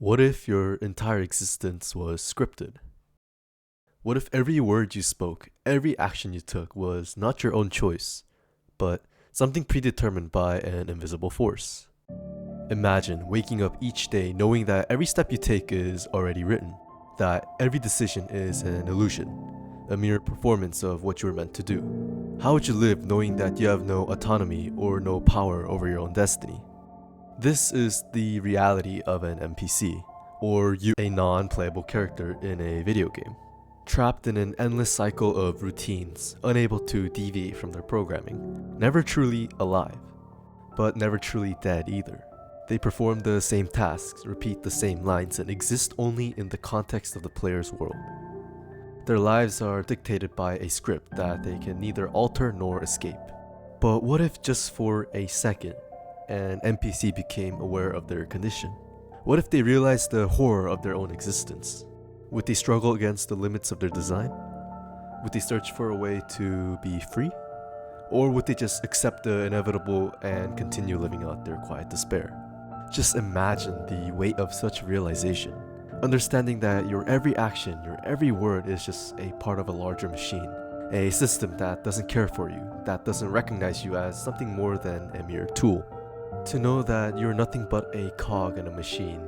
What if your entire existence was scripted? What if every word you spoke, every action you took was not your own choice, but something predetermined by an invisible force? Imagine waking up each day knowing that every step you take is already written, that every decision is an illusion, a mere performance of what you were meant to do. How would you live knowing that you have no autonomy or no power over your own destiny? This is the reality of an NPC, or you, a non-playable character in a video game. Trapped in an endless cycle of routines, unable to deviate from their programming. Never truly alive, but never truly dead either. They perform the same tasks, repeat the same lines, and exist only in the context of the player's world. Their lives are dictated by a script that they can neither alter nor escape. But what if just for a second, an NPC became aware of their condition? What if they realized the horror of their own existence? Would they struggle against the limits of their design? Would they search for a way to be free? Or would they just accept the inevitable and continue living out their quiet despair? Just imagine the weight of such realization. Understanding that your every action, your every word is just a part of a larger machine. A system that doesn't care for you, that doesn't recognize you as something more than a mere tool. To know that you're nothing but a cog in a machine,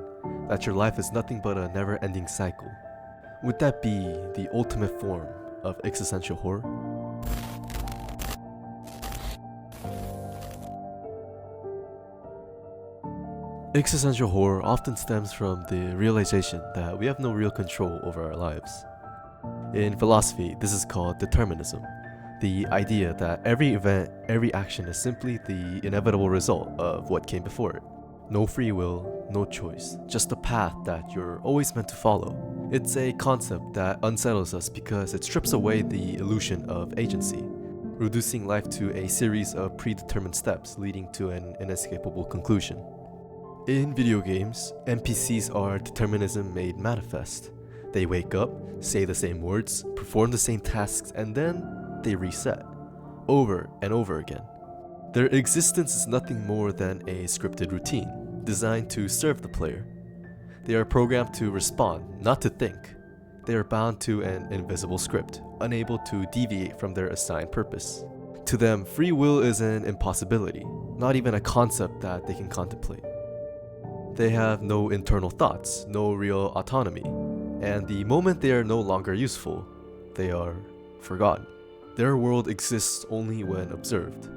that your life is nothing but a never-ending cycle. Would that be the ultimate form of existential horror? Existential horror often stems from the realization that we have no real control over our lives. In philosophy, this is called Determinism. The idea that every event, every action is simply the inevitable result of what came before it. No free will, no choice, just a path that you're always meant to follow. It's a concept that unsettles us because it strips away the illusion of agency, reducing life to a series of predetermined steps leading to an inescapable conclusion. In video games, NPCs are determinism made manifest. They wake up, say the same words, perform the same tasks, and then they reset, over and over again. Their existence is nothing more than a scripted routine, designed to serve the player. They are programmed to respond, not to think. They are bound to an invisible script, unable to deviate from their assigned purpose. To them, free will is an impossibility, not even a concept that they can contemplate. They have no internal thoughts, no real autonomy, and the moment they are no longer useful, they are forgotten. Their world exists only when observed,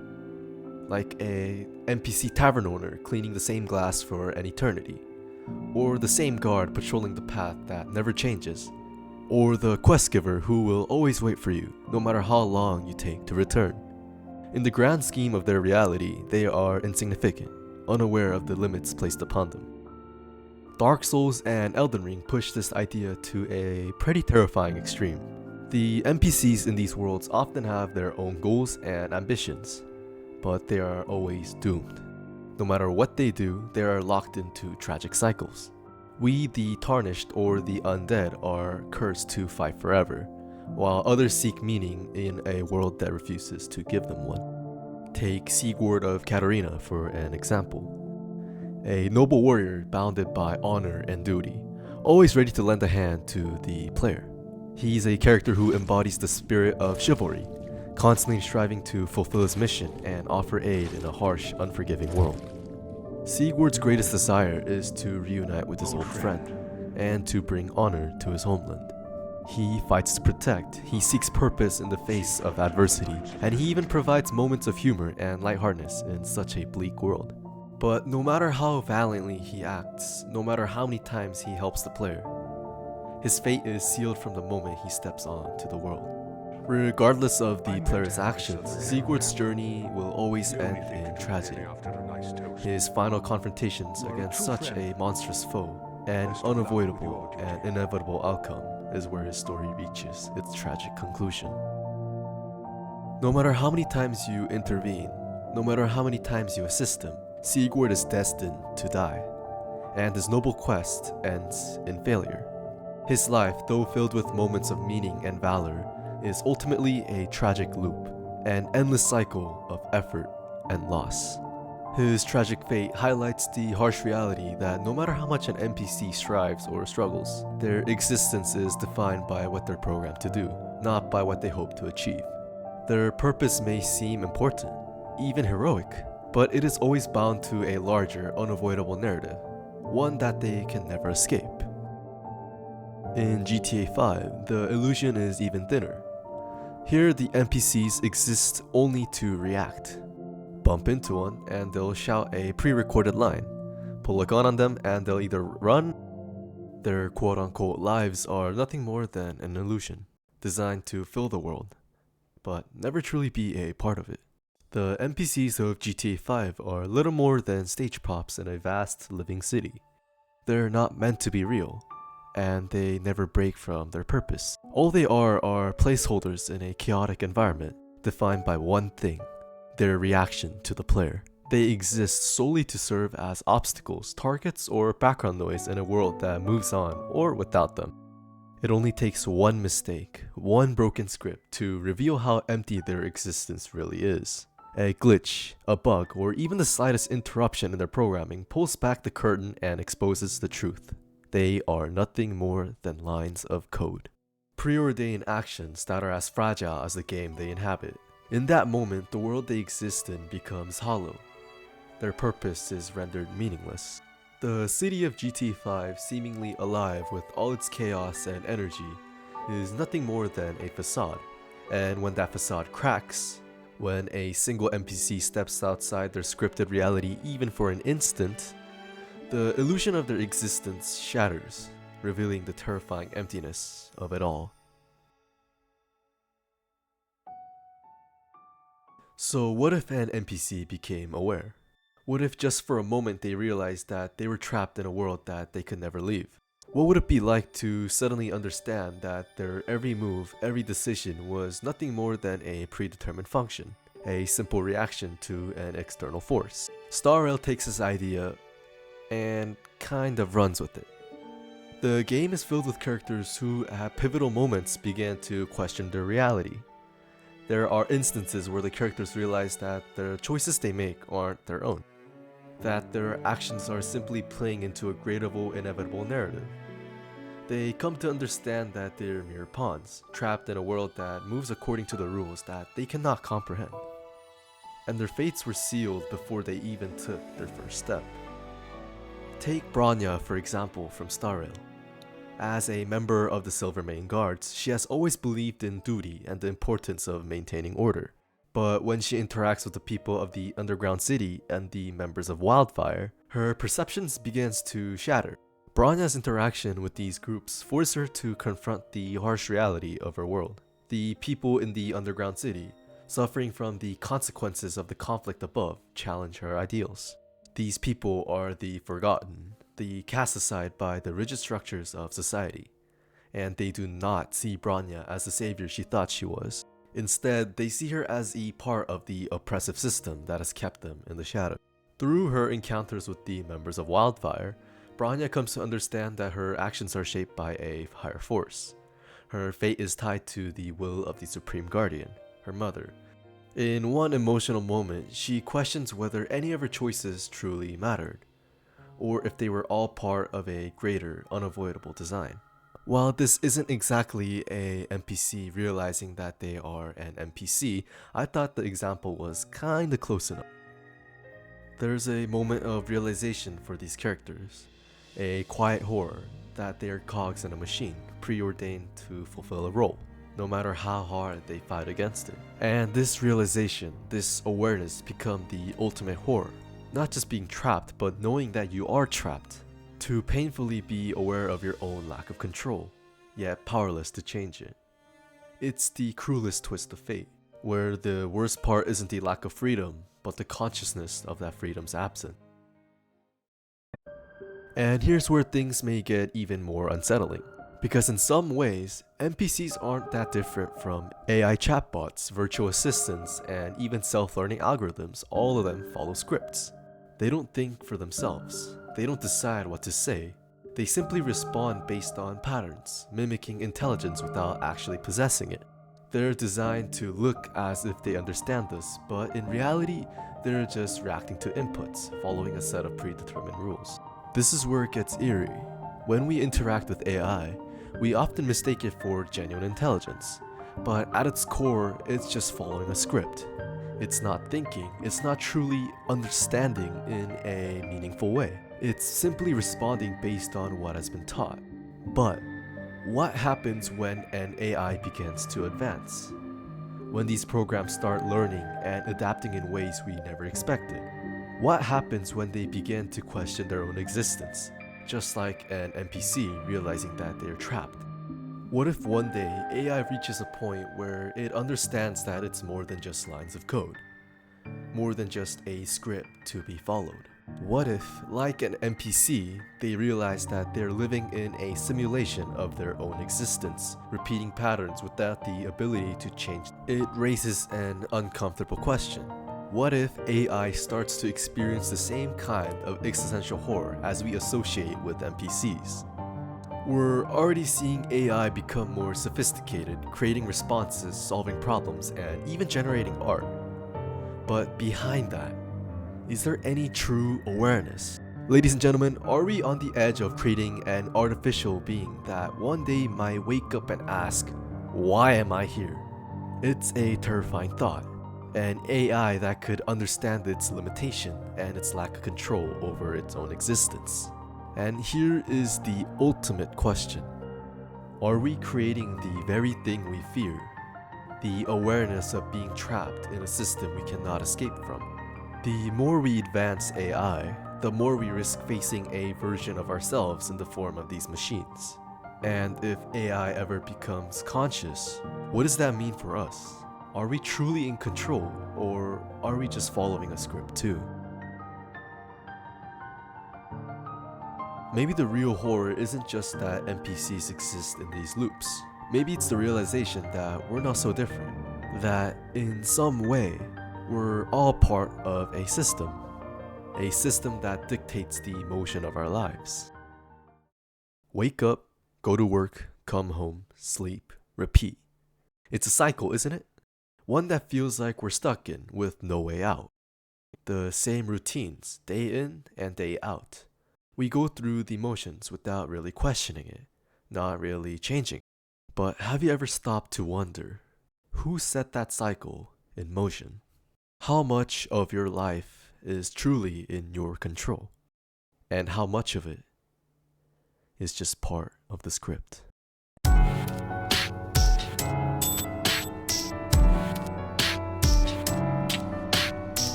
like a NPC tavern owner cleaning the same glass for an eternity, or the same guard patrolling the path that never changes, or the quest giver who will always wait for you no matter how long you take to return. In the grand scheme of their reality, they are insignificant, unaware of the limits placed upon them. Dark Souls and Elden Ring push this idea to a pretty terrifying extreme. The NPCs in these worlds often have their own goals and ambitions, but they are always doomed. No matter what they do, they are locked into tragic cycles. We, the tarnished or the undead, are cursed to fight forever, while others seek meaning in a world that refuses to give them one. Take Sigurd of Catharsis for an example. A noble warrior bounded by honor and duty, always ready to lend a hand to the player. He's a character who embodies the spirit of chivalry, constantly striving to fulfill his mission and offer aid in a harsh, unforgiving world. Sigurd's greatest desire is to reunite with his old friend, and to bring honor to his homeland. He fights to protect, he seeks purpose in the face of adversity, and he even provides moments of humor and lightheartedness in such a bleak world. But no matter how valiantly he acts, no matter how many times he helps the player, his fate is sealed from the moment he steps onto the world. Regardless of the player's actions, Sigurd's journey will always end in tragedy. His final confrontations against such a monstrous foe, an unavoidable and inevitable outcome, is where his story reaches its tragic conclusion. No matter how many times you intervene, no matter how many times you assist him, Sigurd is destined to die, and his noble quest ends in failure. His life, though filled with moments of meaning and valor, is ultimately a tragic loop, an endless cycle of effort and loss. His tragic fate highlights the harsh reality that no matter how much an NPC strives or struggles, their existence is defined by what they're programmed to do, not by what they hope to achieve. Their purpose may seem important, even heroic, but it is always bound to a larger, unavoidable narrative, one that they can never escape. In GTA 5, the illusion is even thinner. Here, the NPCs exist only to react. Bump into one and they'll shout a pre-recorded line. Pull a gun on them and they'll either run. Their quote-unquote lives are nothing more than an illusion, designed to fill the world, but never truly be a part of it. The NPCs of GTA 5 are little more than stage props in a vast living city. They're not meant to be real, and they never break from their purpose. All they are placeholders in a chaotic environment, defined by one thing: their reaction to the player. They exist solely to serve as obstacles, targets, or background noise in a world that moves on or without them. It only takes one mistake, one broken script to reveal how empty their existence really is. A glitch, a bug, or even the slightest interruption in their programming pulls back the curtain and exposes the truth. They are nothing more than lines of code. Preordained actions that are as fragile as the game they inhabit. In that moment, the world they exist in becomes hollow. Their purpose is rendered meaningless. The city of GTA 5, seemingly alive with all its chaos and energy, is nothing more than a facade. And when that facade cracks, when a single NPC steps outside their scripted reality even for an instant, the illusion of their existence shatters, revealing the terrifying emptiness of it all. So what if an NPC became aware? What if just for a moment they realized that they were trapped in a world that they could never leave? What would it be like to suddenly understand that their every move, every decision was nothing more than a predetermined function, a simple reaction to an external force? Star Rail takes this idea and kind of runs with it. The game is filled with characters who at pivotal moments began to question their reality. There are instances where the characters realize that the choices they make aren't their own, that their actions are simply playing into a gradable, inevitable narrative. They come to understand that they're mere pawns, trapped in a world that moves according to the rules that they cannot comprehend. And their fates were sealed before they even took their first step. Take Bronya, for example, from Star Rail. As a member of the Silvermane Guards, she has always believed in duty and the importance of maintaining order. But when she interacts with the people of the underground city and the members of Wildfire, her perceptions begins to shatter. Bronya's interaction with these groups forces her to confront the harsh reality of her world. The people in the underground city, suffering from the consequences of the conflict above, challenge her ideals. These people are the forgotten, the cast aside by the rigid structures of society, and they do not see Bronya as the savior she thought she was. Instead, they see her as a part of the oppressive system that has kept them in the shadow. Through her encounters with the members of Wildfire, Bronya comes to understand that her actions are shaped by a higher force. Her fate is tied to the will of the Supreme Guardian, her mother. In one emotional moment, she questions whether any of her choices truly mattered, or if they were all part of a greater, unavoidable design. While this isn't exactly a NPC realizing that they are an NPC, I thought the example was kinda close enough. There's a moment of realization for these characters, a quiet horror that they are cogs in a machine, preordained to fulfill a role, no matter how hard they fight against it. And this realization, this awareness become the ultimate horror. Not just being trapped, but knowing that you are trapped. To painfully be aware of your own lack of control, yet powerless to change it. It's the cruelest twist of fate, where the worst part isn't the lack of freedom, but the consciousness of that freedom's absence. And here's where things may get even more unsettling. Because in some ways, NPCs aren't that different from AI chatbots, virtual assistants, and even self-learning algorithms. All of them follow scripts. They don't think for themselves. They don't decide what to say. They simply respond based on patterns, mimicking intelligence without actually possessing it. They're designed to look as if they understand us, but in reality, they're just reacting to inputs, following a set of predetermined rules. This is where it gets eerie. When we interact with AI, we often mistake it for genuine intelligence, but at its core, it's just following a script. It's not thinking, it's not truly understanding in a meaningful way. It's simply responding based on what has been taught. But what happens when an AI begins to advance? When these programs start learning and adapting in ways we never expected? What happens when they begin to question their own existence, just like an NPC realizing that they're trapped? What if one day AI reaches a point where it understands that it's more than just lines of code, more than just a script to be followed? What if, like an NPC, they realize that they're living in a simulation of their own existence, repeating patterns without the ability to change? It raises an uncomfortable question. What if AI starts to experience the same kind of existential horror as we associate with NPCs? We're already seeing AI become more sophisticated, creating responses, solving problems, and even generating art. But behind that, is there any true awareness? Ladies and gentlemen, are we on the edge of creating an artificial being that one day might wake up and ask, why am I here? It's a terrifying thought. An AI that could understand its limitation and its lack of control over its own existence. And here is the ultimate question. Are we creating the very thing we fear? The awareness of being trapped in a system we cannot escape from. The more we advance AI, the more we risk facing a version of ourselves in the form of these machines. And if AI ever becomes conscious, what does that mean for us? Are we truly in control, or are we just following a script too? Maybe the real horror isn't just that NPCs exist in these loops. Maybe it's the realization that we're not so different. That in some way, we're all part of a system that dictates the motion of our lives. Wake up, go to work, come home, sleep, repeat. It's a cycle, isn't it? One that feels like we're stuck in with no way out. The same routines, day in and day out. We go through the motions without really questioning it, not really changing. But have you ever stopped to wonder, who set that cycle in motion? How much of your life is truly in your control? And how much of it is just part of the script?